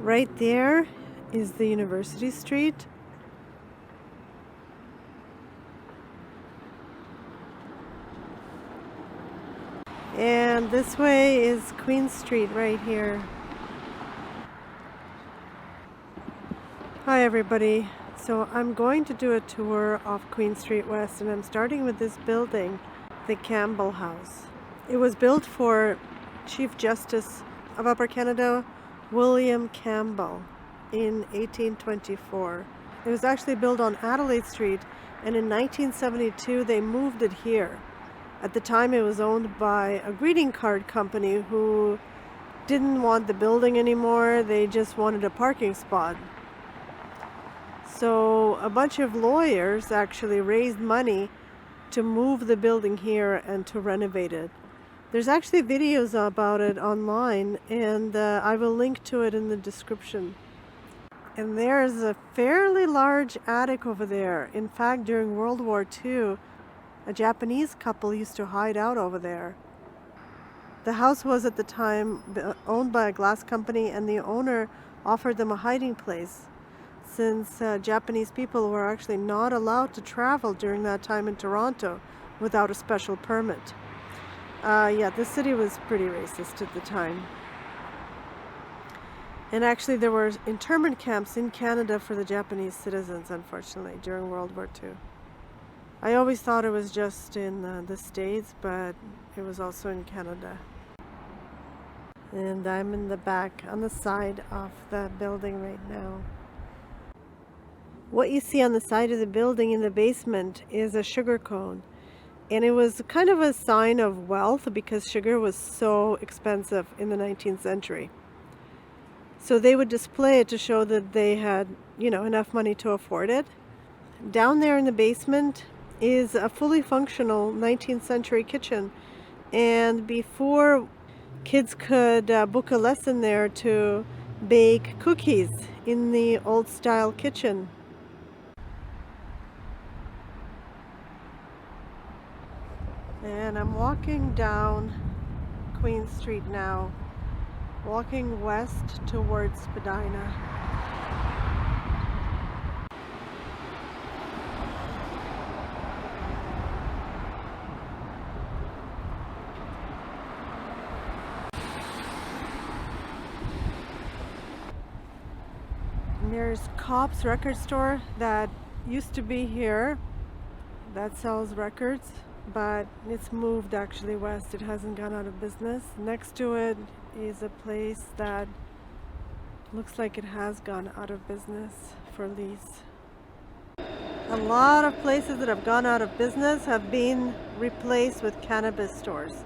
Right there is the University Street. And this way is Queen Street right here. Hi everybody. So I'm going to do a tour of Queen Street West, and I'm starting with this building, the Campbell House. It was built for Chief Justice of Upper Canada, William Campbell, in 1824. It was actually built on Adelaide Street, and in 1972 they moved it here. At the time it was owned by a greeting card company who didn't want the building anymore. They just wanted a parking spot. So a bunch of lawyers actually raised money to move the building here and to renovate it. There's actually videos about it online, and I will link to it in the description. And there's a fairly large attic over there. In fact, during World War II, a Japanese couple used to hide out over there. The house was at the time owned by a glass company, and the owner offered them a hiding place, since Japanese people were actually not allowed to travel during that time in Toronto without a special permit. Yeah, the city was pretty racist at the time. And actually there were internment camps in Canada for the Japanese citizens, unfortunately, during World War II. I always thought it was just in the States, but it was also in Canada. And I'm in the back, on the side of the building right now. What you see on the side of the building in the basement is a sugar cone. And it was kind of a sign of wealth because sugar was so expensive in the 19th century. So they would display it to show that they had, enough money to afford it. Down there in the basement is a fully functional 19th century kitchen. And before, kids could book a lesson there to bake cookies in the old style kitchen. And I'm walking down Queen Street now, walking west towards Spadina. And there's Cop's record store that used to be here that sells records, but it's moved actually west. It hasn't gone out of business. Next to it is a place that looks like it has gone out of business for lease. A lot of places that have gone out of business have been replaced with cannabis stores.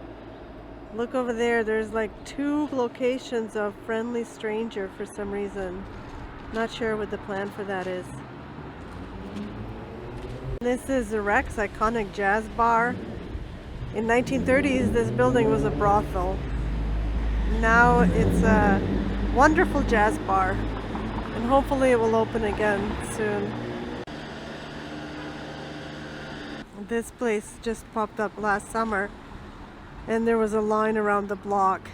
Look over there, there's like 2 locations of Friendly Stranger for some reason. Not sure what the plan for that is. This is the Rex, iconic jazz bar. In 1930s, this building was a brothel. Now it's a wonderful jazz bar, and hopefully it will open again soon. This place just popped up last summer, and there was a line around the block.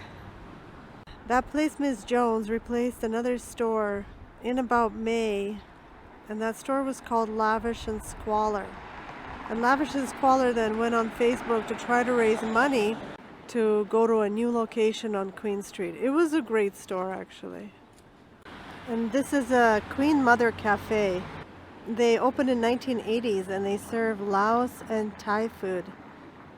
That place, Ms. Jones, replaced another store in about May. And that store was called Lavish and Squalor. And Lavish and Squalor then went on Facebook to try to raise money to go to a new location on Queen Street. It was a great store, actually. And this is a Queen Mother Cafe. They opened in 1980s, and they serve Laos and Thai food.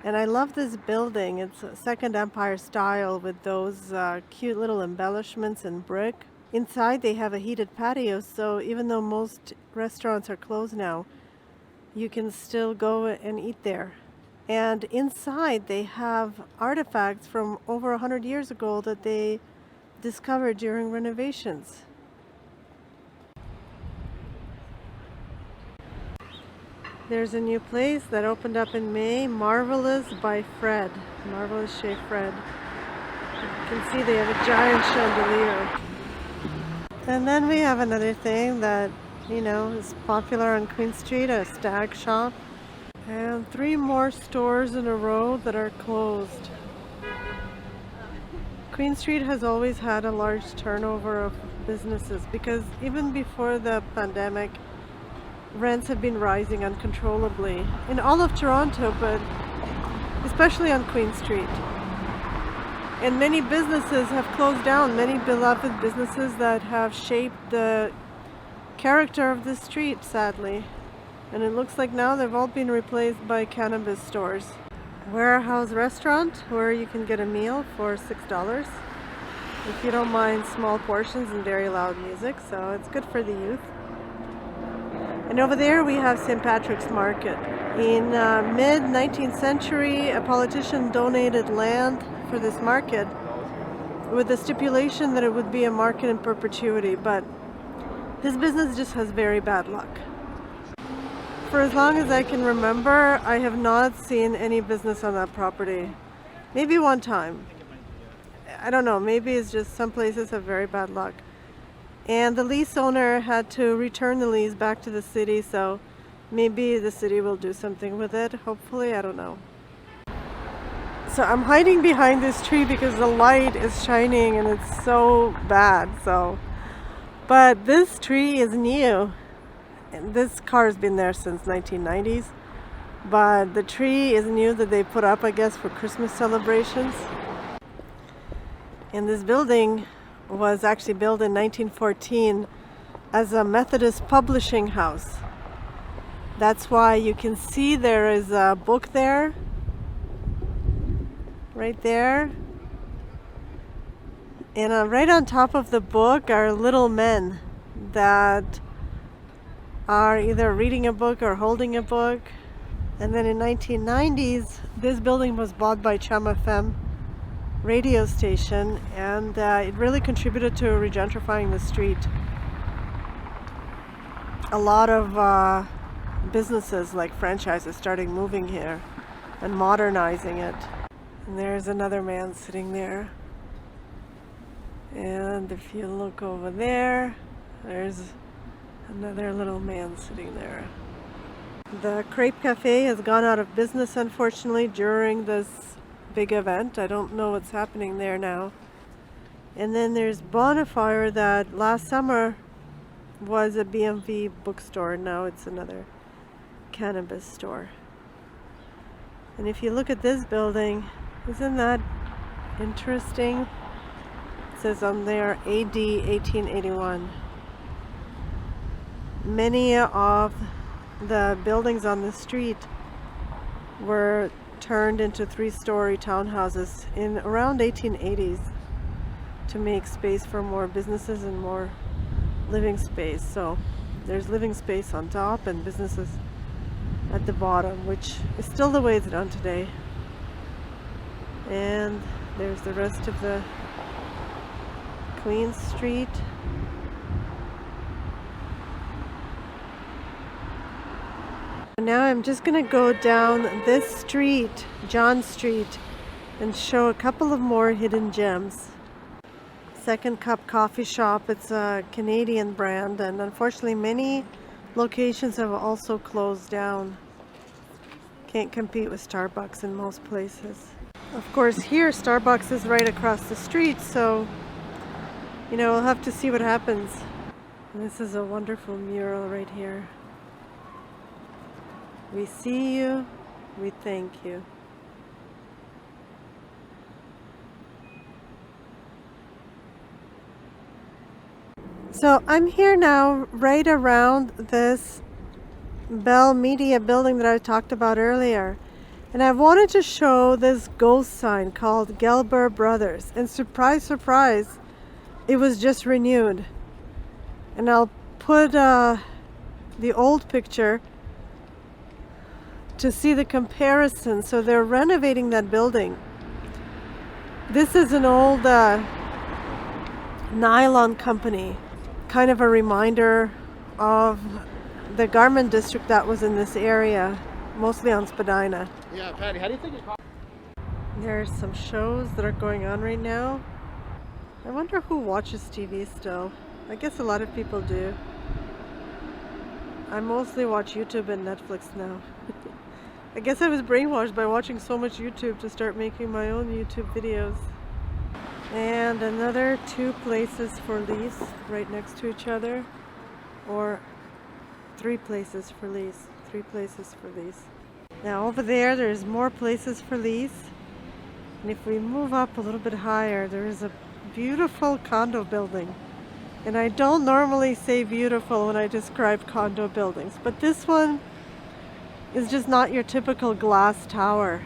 And I love this building. It's Second Empire style with those cute little embellishments in brick. Inside they have a heated patio, so even though most restaurants are closed now, you can still go and eat there. And inside they have artifacts from over 100 years ago that they discovered during renovations. There's a new place that opened up in May, Marvelous by Fred. Marvelous Chez Fred. You can see they have a giant chandelier. And then we have another thing that, is popular on Queen Street, a stag shop. And 3 more stores in a row that are closed. Queen Street has always had a large turnover of businesses because even before the pandemic, rents have been rising uncontrollably in all of Toronto, but especially on Queen Street. And many businesses have closed down, many beloved businesses that have shaped the character of the street, sadly. And it looks like now they've all been replaced by cannabis stores. Warehouse restaurant where you can get a meal for $6 if you don't mind small portions and very loud music, so it's good for the youth. And over there we have St. Patrick's Market. In mid-19th century, a politician donated land for this market with the stipulation that it would be a market in perpetuity, but this business just has very bad luck. For as long as I can remember, I have not seen any business on that property. Maybe one time. I don't know, maybe it's just some places have very bad luck. And the lease owner had to return the lease back to the city, so maybe the city will do something with it. Hopefully, I don't know. So I'm hiding behind this tree because the light is shining and it's so bad, But this tree is new. And this car has been there since 1990s, but the tree is new that they put up, I guess, for Christmas celebrations. And this building was actually built in 1914 as a Methodist publishing house. That's why you can see there is a book there, right there. And right on top of the book are little men that are either reading a book or holding a book. And then in 1990s, this building was bought by Chum FM radio station, and it really contributed to regentrifying the street. A lot of businesses like franchises started moving here and modernizing it. And there's another man sitting there. And if you look over there, there's another little man sitting there. The Crepe Cafe has gone out of business, unfortunately, during this big event. I don't know what's happening there now. And then there's Bonfire that last summer was a BMV bookstore. Now it's another cannabis store. And if you look at this building, isn't that interesting? It says on there AD 1881. Many of the buildings on the street were turned into 3-story townhouses in around 1880s to make space for more businesses and more living space. So there's living space on top and businesses at the bottom, which is still the way it's done today. And there's the rest of the Queen Street. Now I'm just gonna go down this street, John Street, and show a couple of more hidden gems. Second Cup Coffee Shop, it's a Canadian brand, and unfortunately many locations have also closed down. Can't compete with Starbucks in most places. Of course here Starbucks is right across the street, so we'll have to see what happens. And this is a wonderful mural right here. We see you, we thank you. So I'm here now right around this Bell Media building that I talked about earlier. And I wanted to show this ghost sign called Gelber Brothers. And surprise, surprise, it was just renewed. And I'll put the old picture to see the comparison. So they're renovating that building. This is an old nylon company, kind of a reminder of the garment district that was in this area, mostly on Spadina. Yeah, Patty, how do you think There's some shows that are going on right now. I wonder who watches TV still. I guess a lot of people do. I mostly watch YouTube and Netflix now. I guess I was brainwashed by watching so much YouTube to start making my own YouTube videos. And another 2 places for lease right next to each other, or 3 places for lease. 3 places for lease. Now over there's more places for lease. And if we move up a little bit higher, there is a beautiful condo building. And I don't normally say beautiful when I describe condo buildings, but this one is just not your typical glass tower.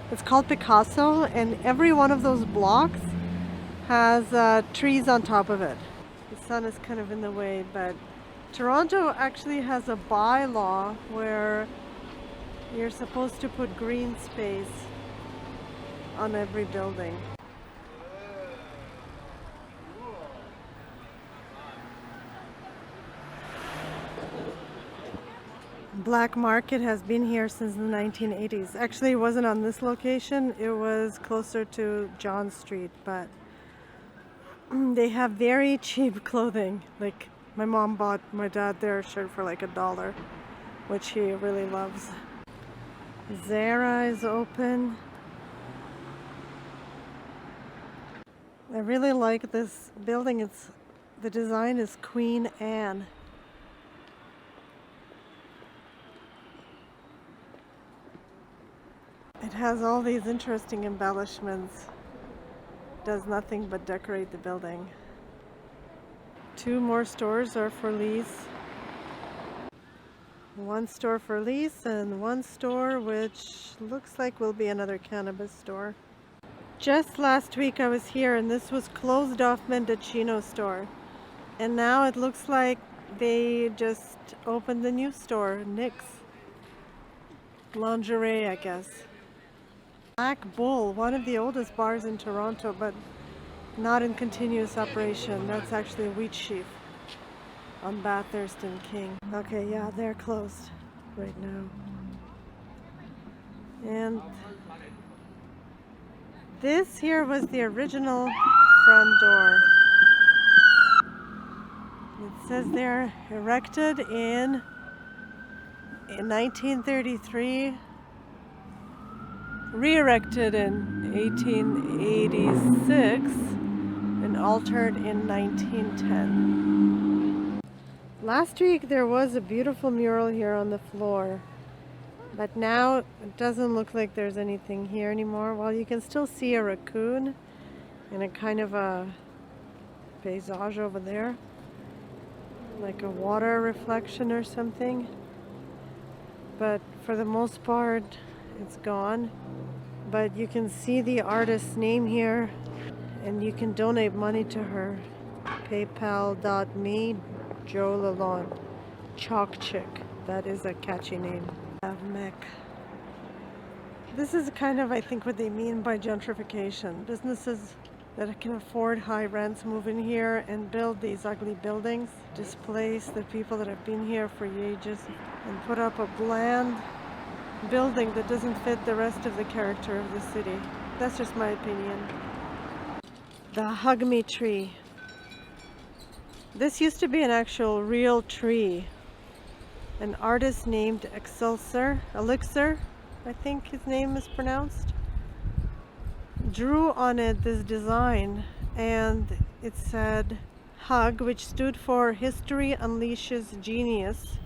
It's called Picasso, and every one of those blocks has trees on top of it. The sun is kind of in the way, but Toronto actually has a bylaw where you're supposed to put green space on every building. Black market has been here since the 1980s. Actually, it wasn't on this location. It was closer to John Street, but they have very cheap clothing. Like, my mom bought my dad their shirt for like $1, which he really loves. Zara is open. I really like this building. The design is Queen Anne. It has all these interesting embellishments. Does nothing but decorate the building. 2 more stores are for lease. 1 store for lease and 1 store which looks like will be another cannabis store. Just last week I was here and this was closed off Mendocino store. And now it looks like they just opened the new store, Nick's Lingerie, I guess. Black Bull, one of the oldest bars in Toronto, but not in continuous operation. That's actually Wheat Sheaf on Bathurst and King. Okay, yeah, they're closed right now. And this here was the original front door. It says they're erected in 1933. Re-erected in 1886 and altered in 1910. Last week there was a beautiful mural here on the floor, but now it doesn't look like there's anything here anymore. Well, you can still see a raccoon and a kind of a paysage over there, like a water reflection or something, but for the most part it's gone. But you can see the artist's name here and you can donate money to her. PayPal.me Joe Lalonde. Chalk Chick. That is a catchy name. Mech. This is kind of, I think, what they mean by gentrification. Businesses that can afford high rents move in here and build these ugly buildings, displace the people that have been here for ages, and put up a bland building that doesn't fit the rest of the character of the city. That's just my opinion. The Hug Me tree. This used to be an actual real tree. An artist named Elixir, I think his name is pronounced, drew on it this design, and it said HUG, which stood for History Unleashes Genius.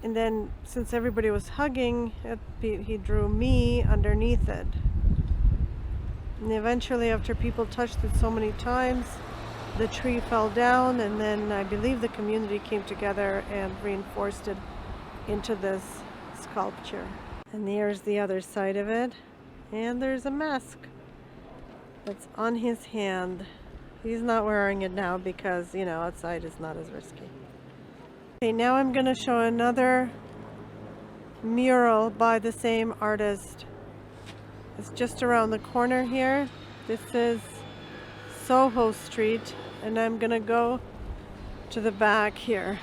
And then, since everybody was hugging, he drew me underneath it. And eventually, after people touched it so many times, the tree fell down, and then I believe the community came together and reinforced it into this sculpture. And here's the other side of it. And there's a mask that's on his hand. He's not wearing it now because, you know, outside is not as risky. Okay, now I'm going to show another mural by the same artist. It's just around the corner here. This is Soho Street, and I'm going to go to the back here.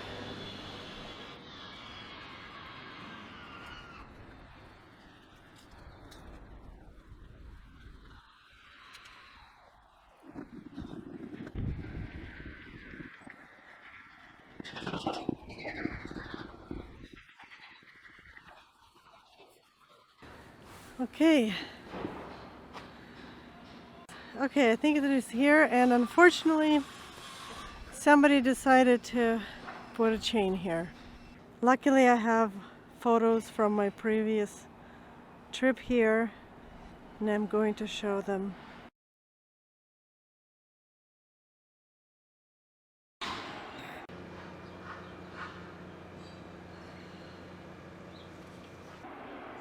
Okay, I think it is here, and unfortunately somebody decided to put a chain here. Luckily I have photos from my previous trip here, and I'm going to show them.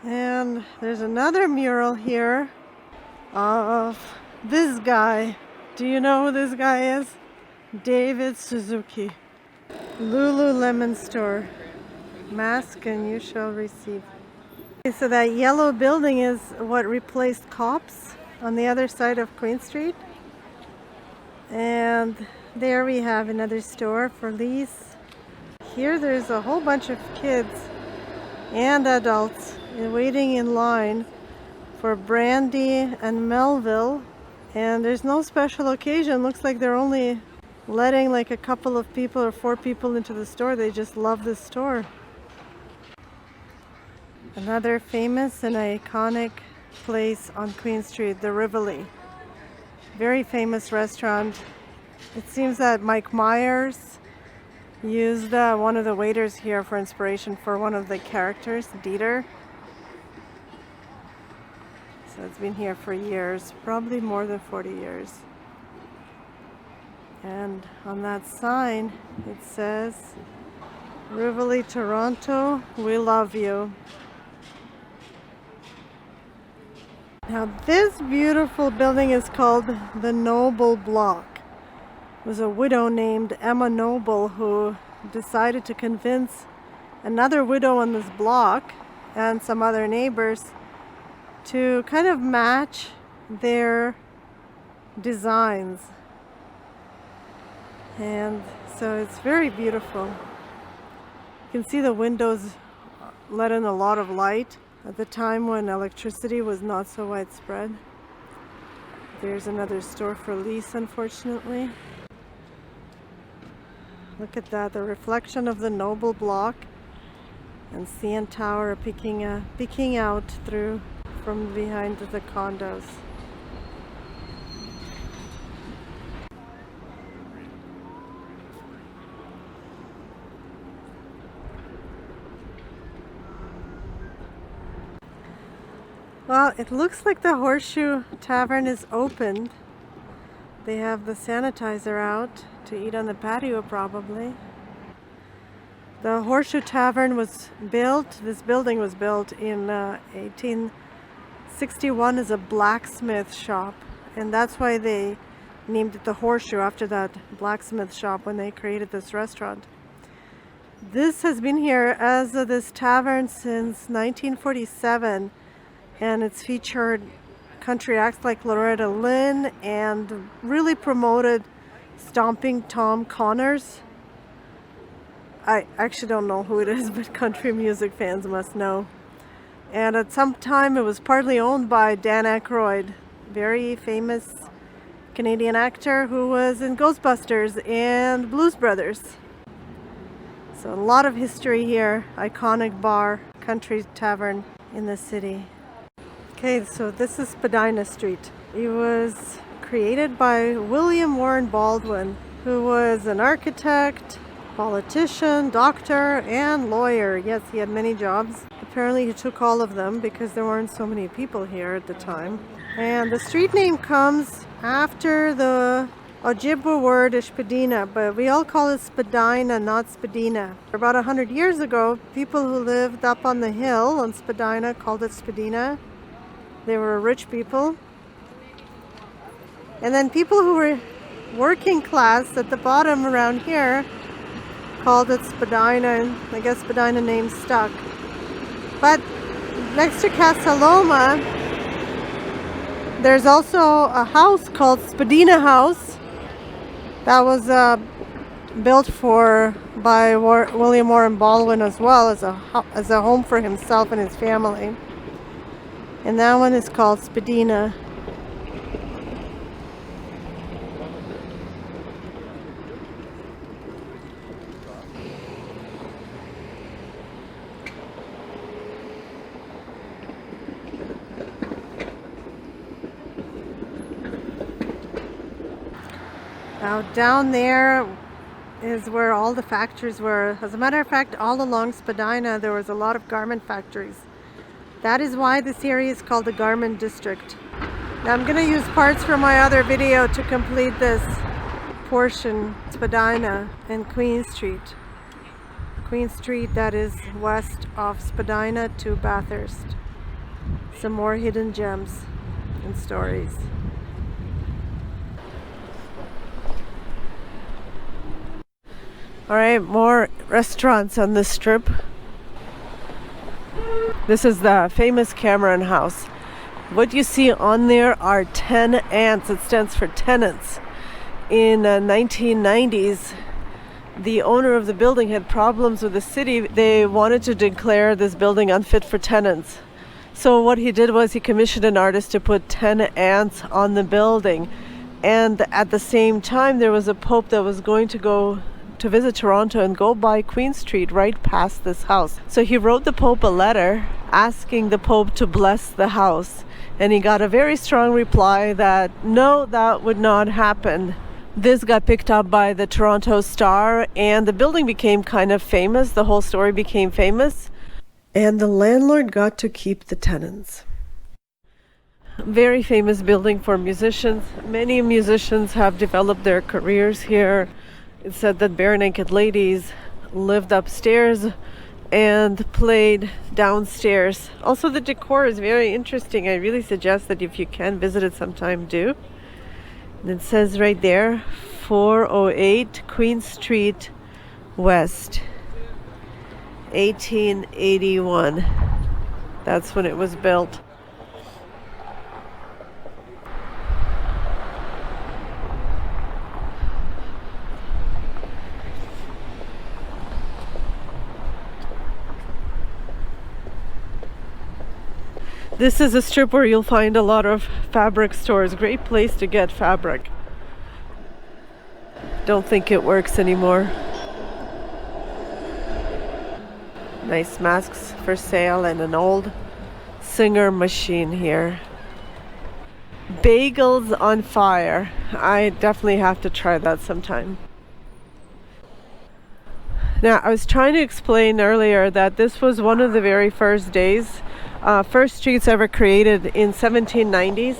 And there's another mural here of this guy. Do you know who this guy is? David Suzuki. Lululemon store. Mask and you shall receive. Okay, so that yellow building is what replaced Cops on the other side of Queen Street. And there we have another store for lease. Here there's a whole bunch of kids and adults waiting in line for Brandy and Melville, and there's no special occasion. Looks like they're only letting like a couple of people or 4 people into the store. They just love this store. Another famous and iconic place on Queen Street, the Rivoli. Very famous restaurant. It seems that Mike Myers used one of the waiters here for inspiration for one of the characters, Dieter. So it's been here for years, probably more than 40 years. And on that sign it says, Rivoli Toronto, we love you. Now this beautiful building is called the Noble Block. It was a widow named Emma Noble who decided to convince another widow on this block and some other neighbors to kind of match their designs. And so it's very beautiful. You can see the windows let in a lot of light at the time when electricity was not so widespread. There's another store for lease, unfortunately. Look at that, the reflection of the Noble Block and CN Tower peeking out through from behind the condos. Well, it looks like the Horseshoe Tavern is opened. They have the sanitizer out to eat on the patio probably. The Horseshoe Tavern was built, this building was built in 1861 as a blacksmith shop, and that's why they named it the Horseshoe, after that blacksmith shop when they created this restaurant. This has been here as this tavern since 1947, and it's featured country acts like Loretta Lynn and really promoted Stomping Tom Connors. I actually don't know who it is, but country music fans must know. And at some time it was partly owned by Dan Aykroyd, very famous Canadian actor who was in Ghostbusters and Blues Brothers. So a lot of history here, iconic bar, country tavern in the city. Okay, so this is Spadina Street. It was created by William Warren Baldwin, who was an architect, politician, doctor, and lawyer. Yes, he had many jobs. Apparently he took all of them because there weren't so many people here at the time. And the street name comes after the Ojibwa word Spadina, but we all call it Spadina, not Spadina. About 100 years ago, people who lived up on the hill on Spadina called it Spadina. They were rich people. And then people who were working class at the bottom around here called it Spadina, and I guess Spadina name stuck. But next to Casa Loma, there's also a house called Spadina House that was built by William Warren Baldwin as well, as a home for himself and his family. And that one is called Spadina. Now down there is where all the factories were. As a matter of fact, all along Spadina there was a lot of garment factories. That is why this area is called the Garment District. Now I'm going to use parts from my other video to complete this portion. Spadina and Queen Street. Queen Street, that is west of Spadina to Bathurst. Some more hidden gems and stories. Alright, more restaurants on this strip. This is the famous Cameron House. What you see on there are 10 ants. It stands for tenants. In the 1990s, the owner of the building had problems with the city. They wanted to declare this building unfit for tenants. So what he did was he commissioned an artist to put 10 ants on the building. And at the same time, there was a pope that was going to go to visit Toronto and go by Queen Street right past this house. So he wrote the Pope a letter asking the Pope to bless the house. And he got a very strong reply that no, that would not happen. This got picked up by the Toronto Star and the building became kind of famous. The whole story became famous. And the landlord got to keep the tenants. Very famous building for musicians. Many musicians have developed their careers here. It said that bare naked ladies lived upstairs and played downstairs. Also, the decor is very interesting. I really suggest that if you can visit it sometime, do. And it says right there, 408 Queen Street West, 1881. That's when it was built. This is a strip where you'll find a lot of fabric stores. Great place to get fabric. Don't think it works anymore. Nice masks for sale and an old Singer machine here. Bagels on fire. I definitely have to try that sometime. Now, I was trying to explain earlier that this was one of the very first days. First streets ever created in 1790s,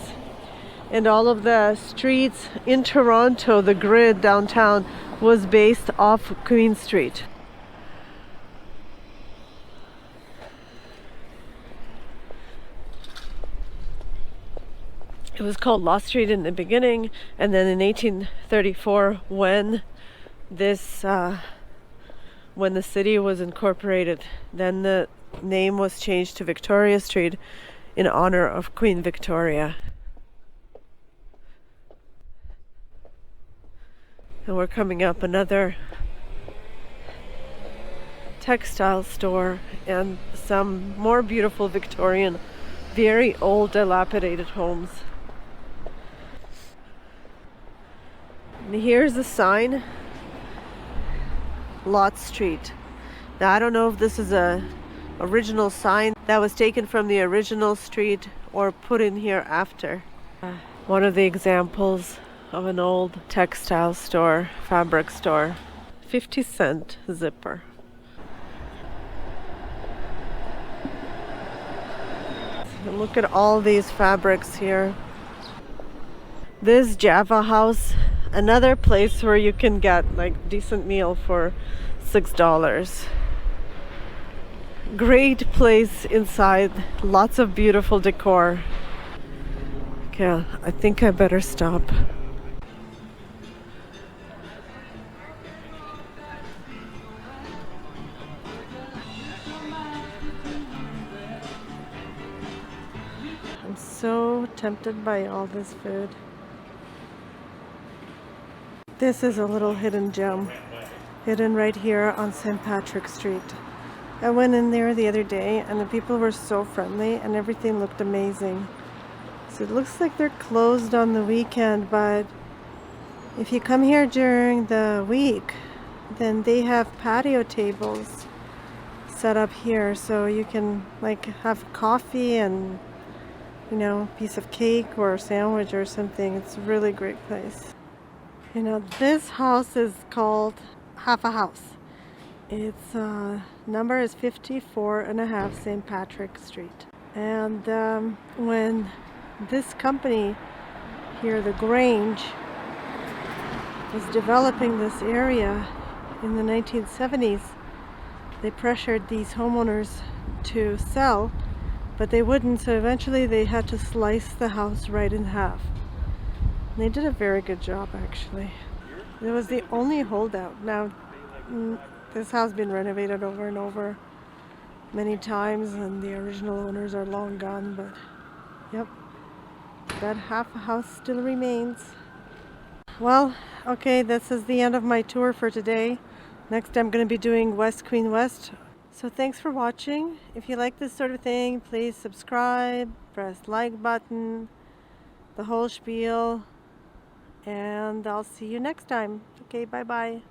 and all of the streets in Toronto, the grid downtown, was based off Queen Street. It was called Law Street in the beginning, and then in 1834, when the city was incorporated, then the name was changed to Victoria Street in honor of Queen Victoria. And we're coming up another textile store and some more beautiful Victorian, very old, dilapidated homes. And here's a sign, Lot Street. Now, I don't know if this is a original sign that was taken from the original street or put in here after. One of the examples of an old textile store, fabric store. 50-cent zipper. And look at all these fabrics here. This Java House, another place where you can get like decent meal for $6. Great place inside, lots of beautiful decor. Okay, I think I better stop. I'm so tempted by all this food. This is a little hidden gem, hidden right here on St. Patrick's Street. I went in there the other day and the people were so friendly and everything looked amazing. So it looks like they're closed on the weekend, but if you come here during the week, then they have patio tables set up here so you can like have coffee and, you know, a piece of cake or a sandwich or something. It's a really great place. You know, this house is called Half a House. Its number is 54.5 St. Patrick Street. And when this company here, the Grange, was developing this area in the 1970s, they pressured these homeowners to sell, but they wouldn't, so eventually they had to slice the house right in half. And they did a very good job, actually. It was the only holdout. Now, this house has been renovated over and over many times, and the original owners are long gone, but yep, that half a house still remains. Well, okay, this is the end of my tour for today. Next I'm going to be doing West Queen West. So thanks for watching. If you like this sort of thing, please subscribe, press like button, the whole spiel, and I'll see you next time. Okay, bye bye.